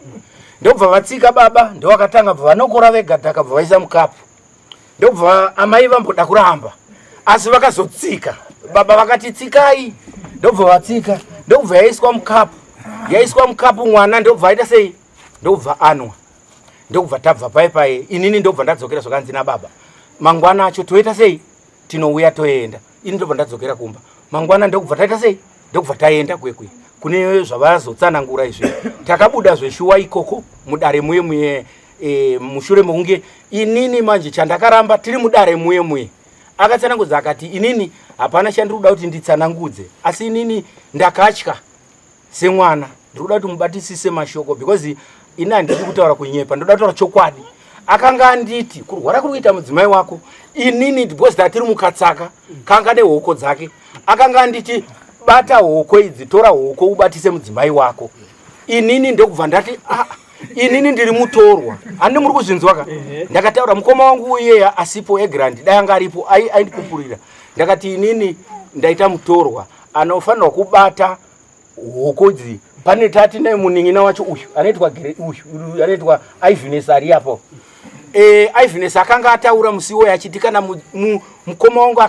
Ndobva vatsika baba ndovakatanga bva vanokora vega takabva vaisa mukapu. Ndobva amai vamboda kuramba asi vakazotsika. Baba vakati tsikai. Ndobva vatsika. Ndobva yaiswa mukapu. Yaiswa mukapu mwana ndobva aita sei? Ndobva anwa. Ndobva tabva paipai inini ndobva ndadzokera zvakanzi nababa. Mangwana acho toita sei? Tinouya toenda. Ini ndobva ndadzokera kumba. Mangwana ndobva taita sei? Ndobva taenda kwekwe. Kune zvavazotsanangura izvi. Takabuda zveshuwa ikoko mudare muye mushure mokunge inini manje chandakaramba tiri mudare muye. Akatsanangudza akati inini hapana chandiri kuda kuti nditsanangudze asi inini ndakatya semwana ndiri kuda kuti mubatisise mashoko because ini handidi kutaura kunyepa, ndoda kutaura chokwadi. Akanga anditi kurwara kuri kuita mudzimai wako inini because tiri mukatsaka kanga nehoko dzake. Akanga anditi bata hoko idzi, tora hoko ubatise mudzimai wako. Inini ndokubva ndati inini ndiri mutorwa. Handi muri kuzvinzwaka? Ndakataura mukoma wangu uye asipo egrand dai anga aripo aindipupurira. Ndakati inini ndaita mutorwa anofanirwa kubata hoko idzi. Pane tati naye muning'ina wacho uyu anoitwa uyu anoitwa Ivaness ari apo. Ivaness akanga ataura musiwo yachiti kana mukoma wangu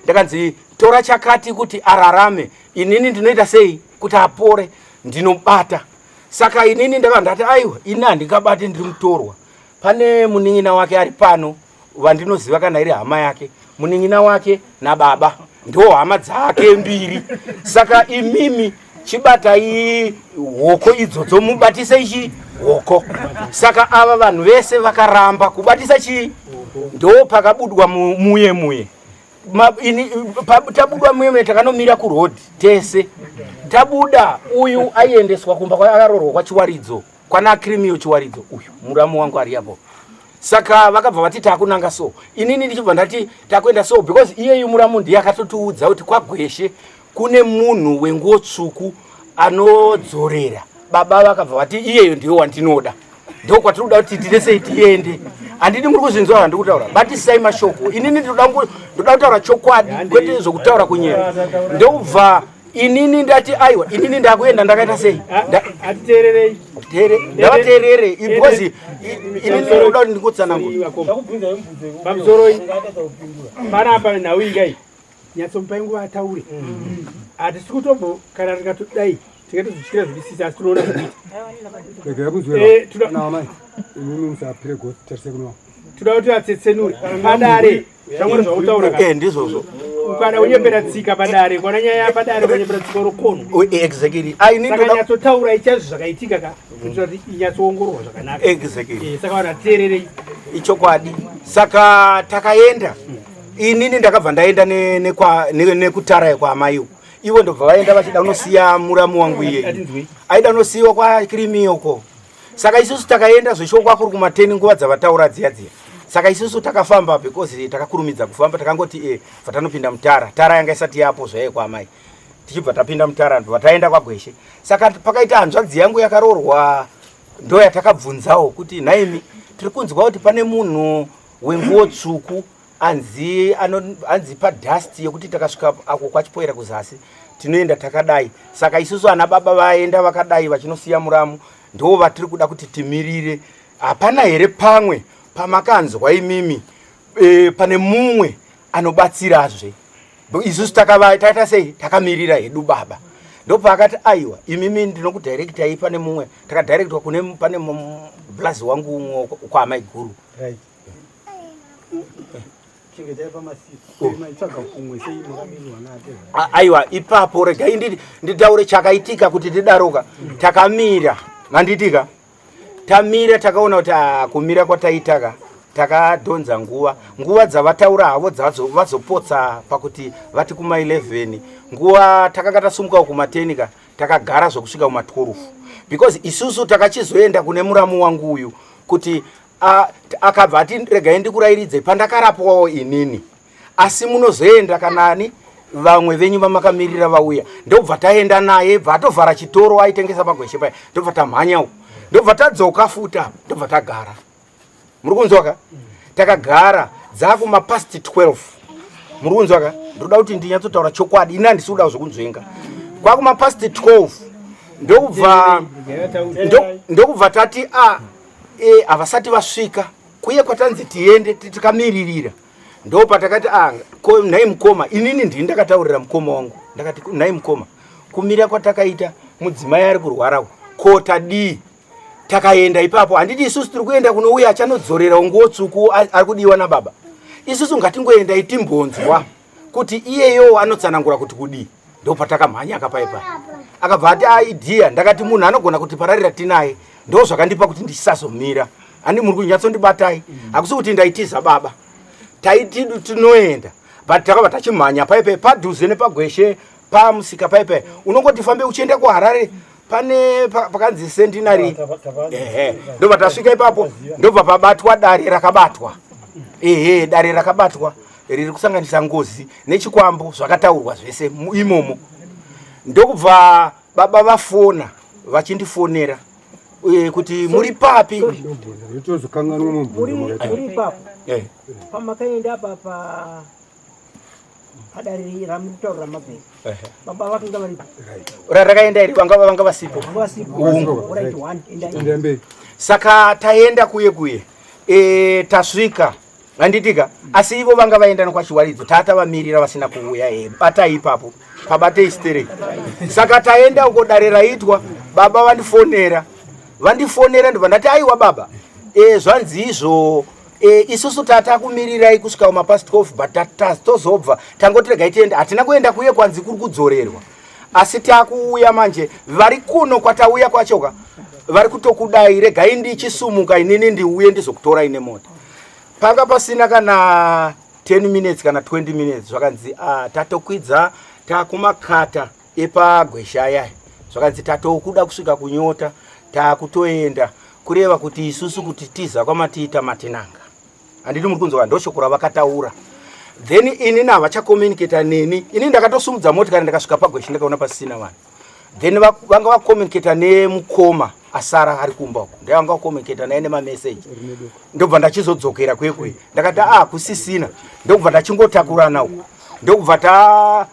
ndakanzi tora chakati kuti ararame inini ndinoita sei kuti apore ndinobata. Saka inini ndakandati aiwa ini handingabate ndiri mutorwa. Pane muning'ina wake ari pano vandinoziva kana iri hama yake. Muning'ina wake nababa ndo hama dzake mbiri. Saka imimi chibatai hoko idzodzo mubatise ichi hoko. Saka ava vanhu vese vakaramba kubatisa chii, ndo pakabudwa muye tabudwa muye takanomira kurodhi tese tabuda. Uyu aiendeswa kumba kwakarorwa kwachiwaridzo kwana Krimiyo chiwaridzo, uyu muramu wangu ari yapo. Saka vakabva vati takunanga so, inini ndichibva ndati takuenda so, because iyeyu muramu ndiye akatotiudza kuti kwaGweshe kune munhu wenguo tsvuku anodzorera. Baba vakabva vati iyeyo ndiyo wandinoda, ndo kwatinoda kuti tiresei tiende. Handidi muri kuzvinzwa zvandiri kutaura, batisai mashoko. Inini ndoda kutaura chokwadi kwete zvokutaura kunyera. Ndobva inini ndati aiwa, inini ndakuenda ndakaita sei? Atitererei. Ndavaterere because inini ndoda kuti ndingotsanangura. Pamusoro panapa nhau ingai nyatsomupai nguva ataure. Hatisi kutombo kana tikatodai tikatozvityira zvisisa asi tinoona zvekuita. Regera kuzwera naamai inini musapire goti tarise kunwa. Toda kuti atsetsenure padare zvamuri zvautaura Ndizvozvo. ukada unyembera tsika padare kwana nyaya padare unyembera tsika rokono. Exactly. Saka nyatsotaura ichaizvo zvakaitika ka kuitira kuti inyatsoongororwa zvakanaka. Exactly. Saka vanhu vateererei Ichokwadi. Saka takaenda. Inini ndakabva ndaenda nekutara kwaamaiwo. Ivo ndobva vaenda vachida kunosiya muramu wangu iye. Aida kunosiyiwa kwaKrimiyoko. Saka isusu takaenda zveshokwa kuri kumateni nguva dzavataura dziya. Saka isusu takafamba because takakurumidza kufamba, takangoti fatanopinda mutara. Tara yanga isati yapo zvaye kwaamai. Tichibva tapinda mutara ndobva taenda kwaGweshe. Saka pakaita hanzvadzi yangu yakarorwa, ndo yatakabvunzawo kuti naimi tiri kunzwa kuti pane munhu wenguo tsvuku anzi padust yekuti takasvika ako kwachipoera kuzasi tinoenda takadai. Saka isusu ana baba vaenda vakadai vachinosiya muramu, ndo vatiri kuda kuti timirire. Hapana here pamwe pamakanzwa imimi pane mumwe anobatsirazve? Isusu takaita sei? Takamirira hedu baba. Ndo pakati aiwa imimi ndinokudirectai pane mumwe, takadirectwa pane blazi wangu kwaamai guru. Right. Aiwa ipapo regai nditaure chakaitika kuti tidaroka. Takamira manditika tamira takaona kuti kumira kwataitaka takadhonza nguva dzavataura havo vazopotsa pakuti vati kuma 11 nguva takakatasumuka kumatenika takagara zvokusvika kuma 12 because isusu takachizoenda kune muramu wangu uyu kuti akabva ati regai ndikurayiridze pandakarapwawo inini asi munozoenda kanani vamwe venyu vamakamirira vauya. Ndobva taenda naye bva atovhara chitoro aitengesa paGweshe paya, ndobva tamhanyawo, ndobva tadzoka futa, ndobva tagara. Muri kunzwaka? Takagara dzakuma past 12. Muri kunzwaka? Ndoda kuti ndinyatsotaura chokwadi, ina handisi kuda zvokunzvenga. Kwakuma past 12 ndokubva tati havasati vasvika kuye kwatanzi tiende tikamiririra. Ndo patakati nhai mukoma, inini ndini ndakataurira mukoma wangu ndakati nhai mukoma, kumira kwatakaita mudzimai ari kurwarawo kota D takaenda ipapo. Handiti isusu tiri kuenda kunouya achanodzorera nguo tsvuku ari kudiwa nababa. Isusu ngatingoenda itimbonzwa kuti iyeyo anotsanangura kuti kudii. Ndo patakamhanya akapaipa akabva ati idea. Ndakati munhu anogona kuti pararira tinaye, ndo zvakandipa kuti ndisazomira. Handi muri kunyatsondibatai, hakusi kuti ndaitiza baba. Taiti tinoenda but takabva tachimhanya paipai padhuze nepaGweshe pamusika paipai. Unongoti fambe uchienda kuHarare pane pakanzi Centenary. Ndobva tasvika ipapo, ndobva pabatwa dare rakabatwa. Dare rakabatwa riri kusanganisa Ngozi neChikwambo zvakataurwa zvese imomo. Ndokubva baba vafona vachindifonera kuti muri papi? Muri papo pamakaenda apa padare ramutaura mabheri baba vakanga varipo rakaenda iri vanga vasipo. Saka taenda kuye tasvika handitika, asi ivo vanga vaenda nokwachiwaridzo tatavamirira vasina kuuya bata ipapo pabate istere. Saka taenda uko dare raitwa, baba vandifonera ndobva ndati aiwa baba zvanzi izvo isusu tatakumirirai kusvika kuma past 12 but tozobva tangoti regai tiende. Hatina kuenda kuye kwanzi kuri kudzorerwa asi takuuya manje vari kuno kwatauya kwachoka vari kutokudai regai ndichisumuka inini ndiuye ndizokutora ine mota. Panga pasina kana 10 minutes kana 20 minutes zvakanzi tatokwidza takumakata epagwesha aya. Zvakanzi tatokuda kusvika kunyota takutoenda kureva kuti isusu kuti tiza kwamatiita matenanga. Anditi muri kunzwa ndoshokura vakataura. Then ini navachakomunicata neni. Ini ndakatosumudza motikari ndakasvika pagwesha ndakaona pasina vanhu. Then vanga vakomunicata nemukoma asara ari kumba uko. Ndanga vakomunicata naye nemamessage. Ndobva ndachizodzokera kwekwe. Ndakati kusisina. Ndobva ndachingotakurana uko. Ndobva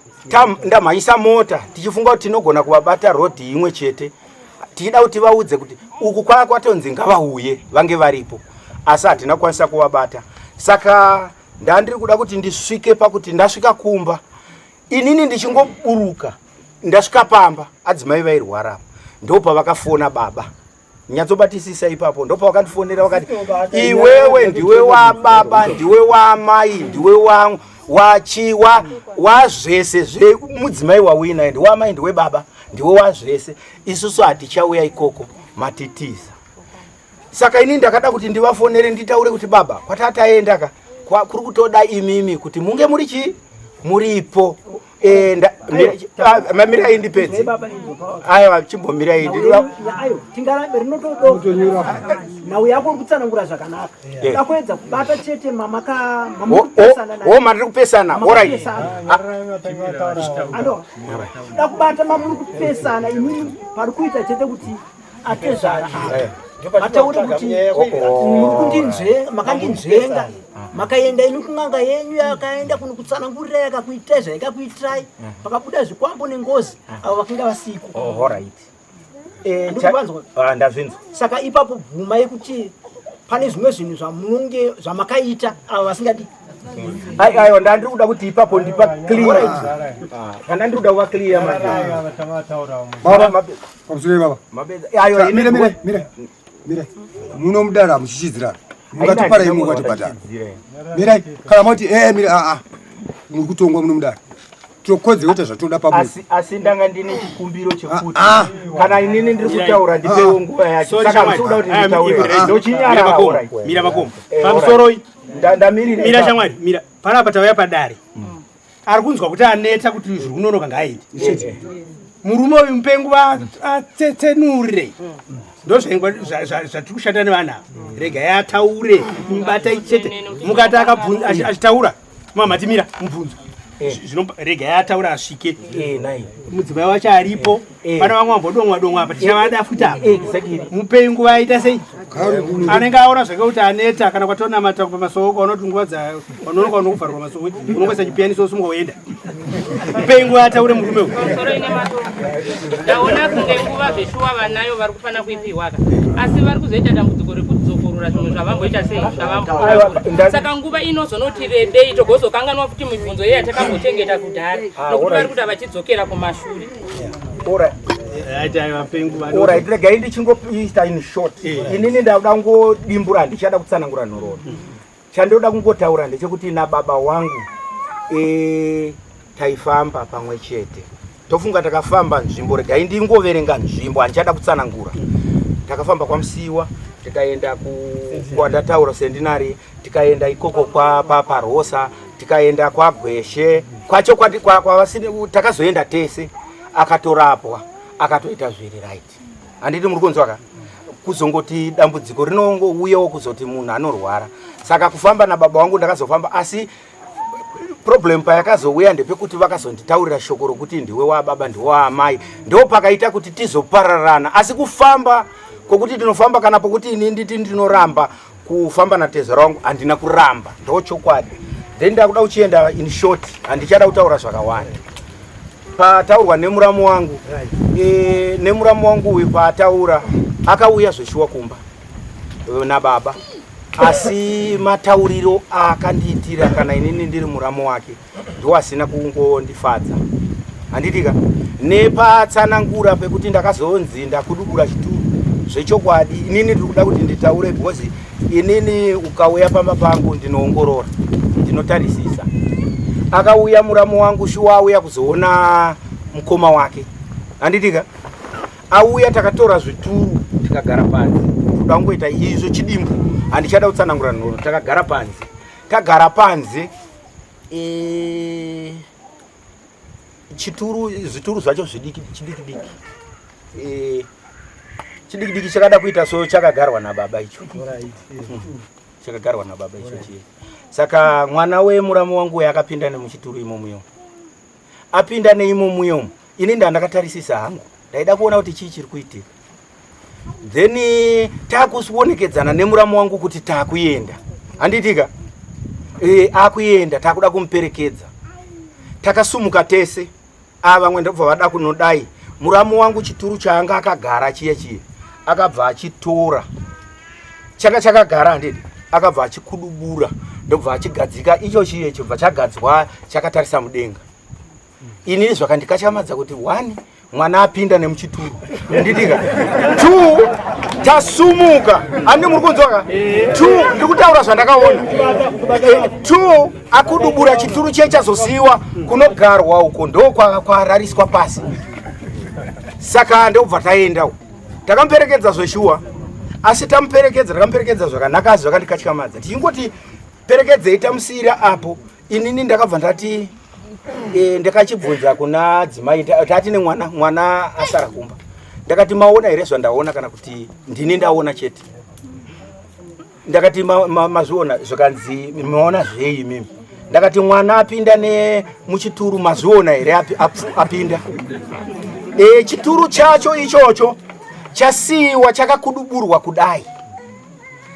ndamhanyisa mota tichifunga kuti tinogona kuvabata road imwe chete. Tichida kuti vaudze kuti uku kwatonzi ngavauye vange varipo. Asi hatina kukwanisa kuvabata. Saka ndandiri kuda kuti ndisvike pakuti ndasvika kumba. Inini ndichingoburuka. Ndasvika pamba adzimai vairwara. Ndopa vakafona baba. Nyatsobatisisa ipapo ndopa vakandifonera vakati iwewe ndiwe wa baba, ndiwe wa mai, ndiwe wachiwa wazvese zvemudzimai wawina ende wa mai ndiwe baba, ndiwe wazvese. Isusu hatichauya ikoko matitiza. Saka ini ndakada kuti ndivafonere nditaure kuti baba kwatataenda kuri kutoda imimi kuti munge muripo. Mamira indipedzi. Aiwa chimbomira indi. Ayo tingarabe rinotodo. Nawe yako kutsanangura zvakanaka. Ndakwedza kubata chete mamukupesana naye. Mandiri kupesana. Alright. Ando. Ndakubata mamukupesana inini pari kuita chete kuti atezvara. Ataura kuti mukundinzve makandinzvenga makaenda inu kun'anga yenyu yakaenda kuno kutsanangurira yakakuitezva yakakuitirai pakabuda zvikwambo nengozi avo vakanga vasiku. Alright. Ndazvinzwa. Saka ipapo bvuma yekuti pane zvimwe zvinhu zvamunenge zvamakaita avo vasingadi. Aiwa ndandiri kuda kuti ipapo ndipa clear. Kana ndiri kuda kuva clear baba. Pamusure baba. Aiwa mira muno mudara muchichidzira mukatipara imwe kwatibhadhara mira kana moti mira muri kutongwa muno mudara tokodze kuita zvatoda pamuzi. Asi ndanga ndine chikumbiro chekuti kana inini ndiri kutaura ndipewo nguva yacho. Saka musuda kuti nditaure ndochinyara. Mira makomba pamusoro ndamirira. Mira shamwari mira panapa tauya padare ari kunzwa kuti aneta kuti zviri kunonoka ngaaiti. Murume uyu mupengu atsetsenure ndozvengwa zvatiri kushanda nevana ava. Rega yataure mubata ichete mukati akabvunza achitaura mamati mira mubvunzo rega yataura asvike. Mudzimai wacho aripo pana vamwe vambodonwa apa tichavada futi apa mupengu vaita sei anenge aona zvake kuti aneta kana kwatonamata pamasoko anoti nguva vanonoka unokuvharwa masoko unongoisa chipianiso usumuka uenda mupengu ataure murume uyu. Ndaona kunge nguva zveshuwa vanayo vari kufana kuipiwaka asi vari kuzoita dambudziko rekudzokorora zvimwe zvavamboita sei zvavamboita. Saka nguva inozonoti rebei togozokanganwa futi mibvunzo iye yatakambochengeta kudhara nokuti vari kuti vachidzokera kumashure. Alright, regai ndichingoita in short. Inini ndauda kungodimbura ndichada kutsanangura nhororo. Chandoda kungotaura ndechekuti nababa wangu taifamba pamwe chete. Tofunga takafamba nzvimbo regai ndingoverenga nzvimbo andichada kutsanangura. Takafamba kwaMusiwa, tikaenda kwandataura sendinari, tikaenda ikoko paRosa, tikaenda kwaGweshe, kwacho kwavasini takazoenda tese akatorapwa akatoita zviri right. Handiti muri kunzwa kuzongoti dambudziko rinongouyawo kuzoti munhu anorwara. Saka kufamba nababa wangu ndakazofamba asi problem payakazouya ndepekuti vakazonditaurira shoko rokuti ndiwe wababa ndiwe waamai ndo pakaita kuti tizopararana. Asi kufamba kwokuti tinofamba kana pokuti ini nditi ndinoramba kufamba natezera wangu handina kuramba ndochokwadi. Then ndakuda kuchienda in short handichada kutaura zvakawanda. Pataurwa nemuramu wangu nemuramu wangu uyu pataura akauya zveshuwa kumba nababa asi matauriro akandiitira kana inini ndiri muramu wake ndo asina kungondifadza. Handitika nepatsanangura pekuti ndakazonzi ndakudubura chituru zvechokwadi inini ndiri kuda kuti nditaure because inini ukauya pamba pangu ndinoongorora ndinotarisisa. Akauya muramu wangu shuwa auya kuzoona mukoma wake. Handitika auya takatora zvituru tikagara panze kuda kungoita izvo chidimbu handichada kutsanangura nhoro tagara panze zvituru zvacho chidiki chakada kuita so chakagarwa nababa icho chakagarwa nababa icho chiye. Saka mwana wemuramu wangu uyo akapinda nemuchituru imomuyo, apinda neimomuyo, ini ndandakatarisisa hangu ndaida kuona kuti chii chiri kuitika. Then takuonekedzana nemuramu wangu kuti takuenda handitika akuenda takuda kumuperekedza, takasumuka tese vamwe ndobva vada kunodai. Muramu wangu chituru chaanga akagara chiye akabva achitora chakagara handiti, akabva achikudubura ndobva achigadzika icho chiye chobva chagadzwa chakatarisa mudenga. Ini zvakandikachamadza kuti 1 mwana apinda nemuchituru nditika, 2 tasumuka handi muri kunzwaka, 2 ndikutaura zvandakaona, 2 akudubura chituru chechazosiyiwa kunogarwa uko ndo kwarariswa pasi. Saka ndobva taendawo takamuperekedza zveshuwa, asi takamuperekedza zvakanaka zvakandikachamadza. Tichingoti perekedzei tamusiyira apo, inini ndakabva ndati ndakachibvunza kuna dzimai tati nemwana asara kumba, ndakati maona here zvandaona kana kuti ndini ndaona chete? Ndakati mazviona? Zvakanzi maona zvei mimi? Ndakati mwana apinda nemuchituru mazviona here apinda? Chituru chacho ichocho chasiyiwa chakakuduburwa kudai.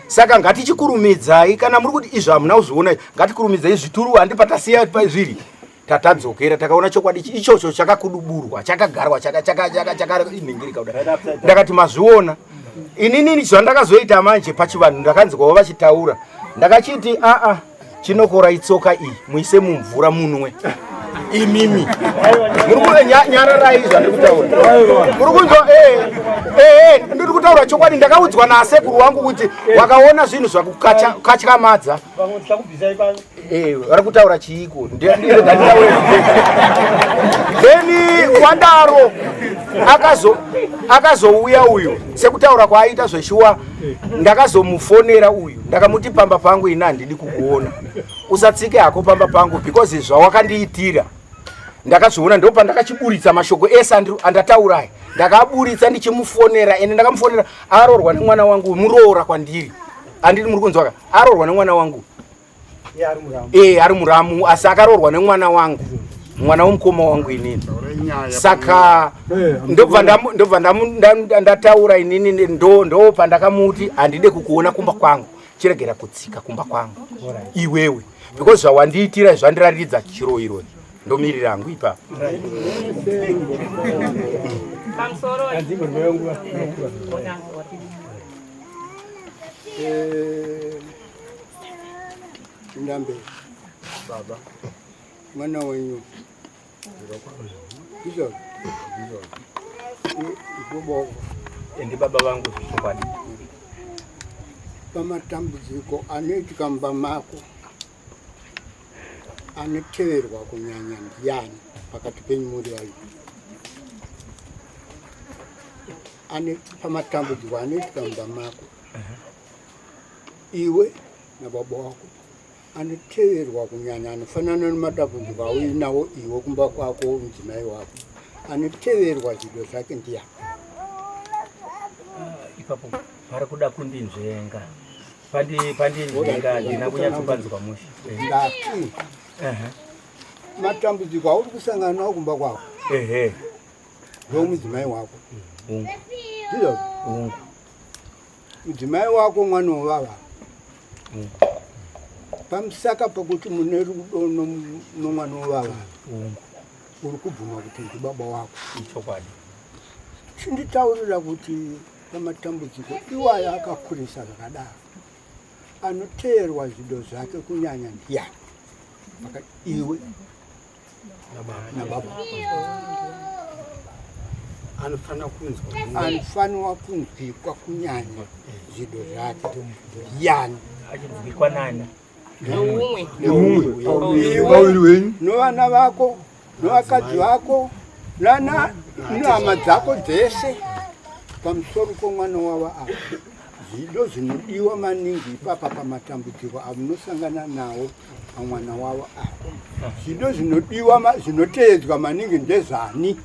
Saka ngatichikurumidzai kana muri kuti izvo hamuna kuzviona, ngatikurumidzai zvituru handipatasiya zviri tatadzokera takaona chokwadi ichocho chakakuduburwa chakagarwa chakaningirika kudai. Ndakati mazviona? Inini zvandakazoita manje pachivanhu ndakanzwawo vachitaura, ndakachiti chinokora itsoka iyi muise mumvura munwe. Imimi muri kunyararai zvandiri kutaura, muri kunzwa? Ndiri kutaura chokwadi. Ndakaudzwa nasekuru wangu kuti wakaona zvinhu zvakukatyamadza. Vari kutaura chiiko? Then kwandaro akazouya uyu sekutaura kwaaita zveshuwa, ndakazomufonera uyu ndakamuti pamba pangu ina handidi kukuona, usatsike hako pamba pangu because zvawakandiitira ndakazviona. Ndo pandakachiburitsa mashoko ese andataurayi, ndakaburitsa ndichimufonera, ende ndakamufonera aroorwa nemwana wangu, muroora kwandiri handidi muri kunzwaka, aroorwa nemwana wangu ari muramu, asi akaroorwa nemwana wangu, mwana womukoma wangu inini. Saka ndobva ndataura inini, ndo pandakamuti handide kukuona kumba kwangu, chiregera kutsika kumba kwangu iwewe, because zvawandiitira zvandiraridza chiro ironi ndomirira hangu ipapo. Ndambe baba mwana wenyu hizo ibobo Ndi baba vangu zvichokwadi. Pamatambudziko anoitika mumba mako anoteverwa kunyanya ndiyani pakati penyu muri vaviri? Pamatambudziko anoitika mumba mako iwe nababa wako anoteverwa kunyanya, anofanana nematambudziko auinawo iwe kumba kwako mudzimai wako, anoteverwa zvido zvake ndiyani? Ipapo vari kuda kundinzvenga pandinzvenga ndina kunyatsopanzwa mushi ndati matambudziko auri kusangana nawo kumba kwako ndomudzimai wako ndizvo mudzimai wako mwana wovava pamusaka pakuti mune rudo nomwana wovava uri kubvuma kuti ndi baba wako. ichokwadi. Chinditaurira kuti pamatambudziko iwayo akakurisa zvakadaro anoteerwa zvido zvake kunyanya ndiyani pakati iwe nababa? Anofanwa kunzwikwa kunyanya zvido zvake ndiyani? Achibvukwa nani? Iwe novana vako novakadzi vako nehama dzako dzese pamusoro pomwana wavo apa zvido zvinodiwa maningi ipapa pamatambudziko amunosangana nawo pamwana wavo apa zvido zvinodiwa zvinoteedzwa maningi ndezvani